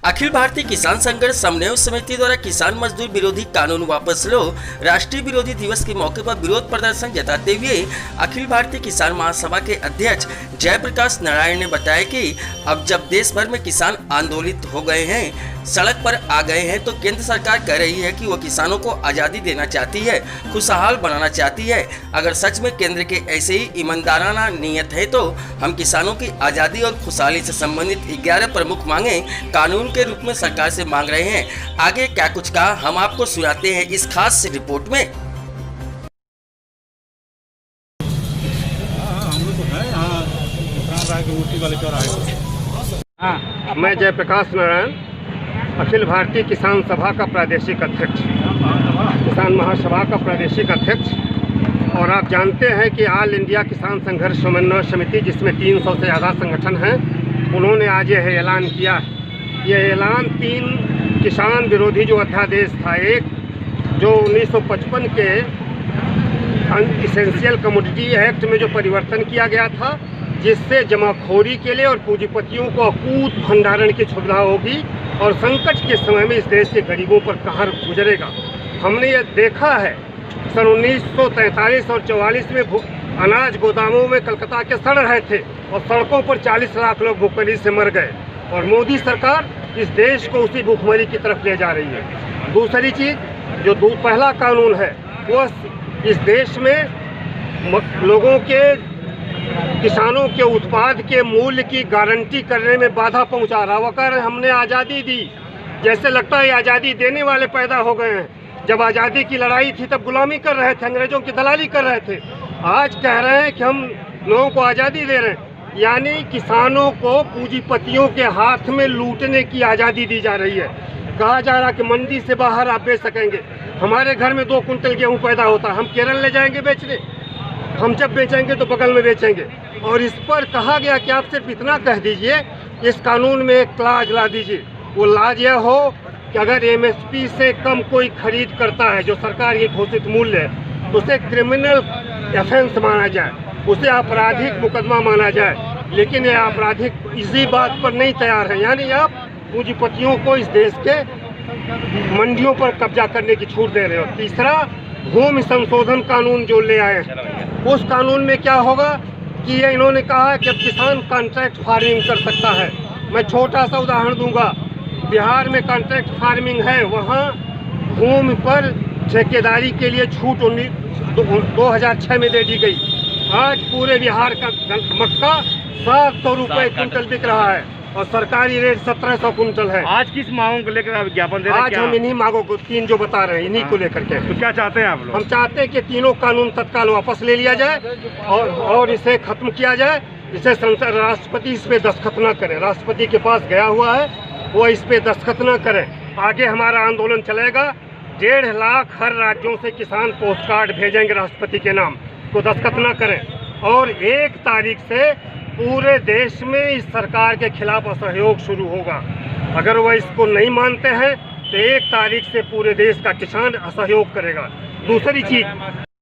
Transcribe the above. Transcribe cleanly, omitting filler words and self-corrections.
अखिल भारतीय किसान संघर्ष समन्वय समिति द्वारा किसान मजदूर विरोधी कानून वापस लो राष्ट्रीय विरोधी दिवस के मौके पर विरोध प्रदर्शन जताते हुए अखिल भारतीय किसान महासभा के अध्यक्ष जयप्रकाश नारायण ने बताया कि अब जब देश भर में किसान आंदोलित हो गए हैं, सड़क पर आ गए हैं, तो केंद्र सरकार कह रही है कि वो किसानों को आज़ादी देना चाहती है, खुशहाल बनाना चाहती है। अगर सच में केंद्र के ऐसे ही ईमानदाराना नीयत है तो हम किसानों की आज़ादी और खुशहाली से संबंधित 11 प्रमुख मांगे कानून के रूप में सरकार से मांग रहे हैं। आगे क्या कुछ कहा हम आपको सुनाते हैं इस खास रिपोर्ट में। मैं जयप्रकाश नारायण, अखिल भारतीय किसान सभा का प्रादेशिक अध्यक्ष, किसान महासभा का प्रादेशिक अध्यक्ष। और आप जानते हैं कि ऑल इंडिया किसान संघर्ष समन्वय समिति, जिसमें 300 से ज़्यादा संगठन हैं, उन्होंने आज यह ऐलान किया। यह ऐलान 3 किसान विरोधी जो अध्यादेश था, एक जो 1955 के इसेंशियल कमोडिटी एक्ट में जो परिवर्तन किया गया था, जिससे जमाखोरी के लिए और पूंजीपतियों को अकूत भंडारण की सुविधा होगी और संकट के समय में इस देश के गरीबों पर कहर गुजरेगा। हमने ये देखा है, सन 1943 और 44 में अनाज गोदामों में कलकत्ता के सड़ रहे थे और सड़कों पर 40 लाख लोग भूखमरी से मर गए, और मोदी सरकार इस देश को उसी भूखमरी की तरफ ले जा रही है। दूसरी चीज़, जो पहला कानून है, वह इस देश में लोगों के, किसानों के उत्पाद के मूल्य की गारंटी करने में बाधा पहुंचा रहा। वो कह रहे हमने आज़ादी दी, जैसे लगता है आज़ादी देने वाले पैदा हो गए हैं। जब आज़ादी की लड़ाई थी तब गुलामी कर रहे थे, अंग्रेजों की दलाली कर रहे थे। आज कह रहे हैं कि हम लोगों को आज़ादी दे रहे हैं, यानी किसानों को पूंजीपतियों के हाथ में लूटने की आज़ादी दी जा रही है। कहा जा रहा कि मंडी से बाहर आप बेच सकेंगे। हमारे घर में 2 कुंटल गेहूँ पैदा होता है, हम केरल ले जाएंगे बेचने, हम जब बेचेंगे तो बगल में बेचेंगे। और इस पर कहा गया कि आप सिर्फ इतना कह दीजिए, इस कानून में एक क्लाज ला दीजिए। वो लाज यह हो कि अगर एमएसपी से कम कोई खरीद करता है, जो सरकार की घोषित मूल्य है, तो उसे क्रिमिनल ऑफेंस माना जाए, उसे आपराधिक मुकदमा माना जाए। लेकिन ये आपराधिक इसी बात पर नहीं तैयार है, यानी आप पूंजीपतियों को इस देश के मंडियों पर कब्जा करने की छूट दे रहे हो। तीसरा, भूमि संशोधन कानून जो ले आए, उस कानून में क्या होगा कि ये इन्होंने कहा है कि अब किसान कॉन्ट्रैक्ट फार्मिंग कर सकता है। मैं छोटा सा उदाहरण दूंगा। बिहार में कॉन्ट्रैक्ट फार्मिंग है, वहाँ भूमि पर ठेकेदारी के लिए छूट 2006 में दे दी गई। आज पूरे बिहार का मक्का 700 रुपये कुंटल बिक रहा है और सरकारी रेट 1700 कुंटल है। आज किस मांगों को लेकर विज्ञापन दे रहे हैं? आज हम इन्हीं मांगों को, 3 जो बता रहे हैं, इन्हीं को लेकर के। तो क्या चाहते हैं आप लोग? हम चाहते हैं कि तीनों कानून तत्काल वापस ले लिया जाए और इसे खत्म किया जाए। इसे संसद, राष्ट्रपति इस पे दस्तखत न करें। राष्ट्रपति के पास गया हुआ है, वो इस पे दस्तखत न करें। आगे हमारा आंदोलन चलेगा। 1.5 लाख हर राज्यों से किसान पोस्ट कार्ड भेजेंगे राष्ट्रपति के नाम, तो दस्तखत न करें। और 1 तारीख से पूरे देश में इस सरकार के खिलाफ असहयोग शुरू होगा। अगर वह इसको नहीं मानते हैं तो 1 तारीख से पूरे देश का किसान असहयोग करेगा। दूसरी चीज़,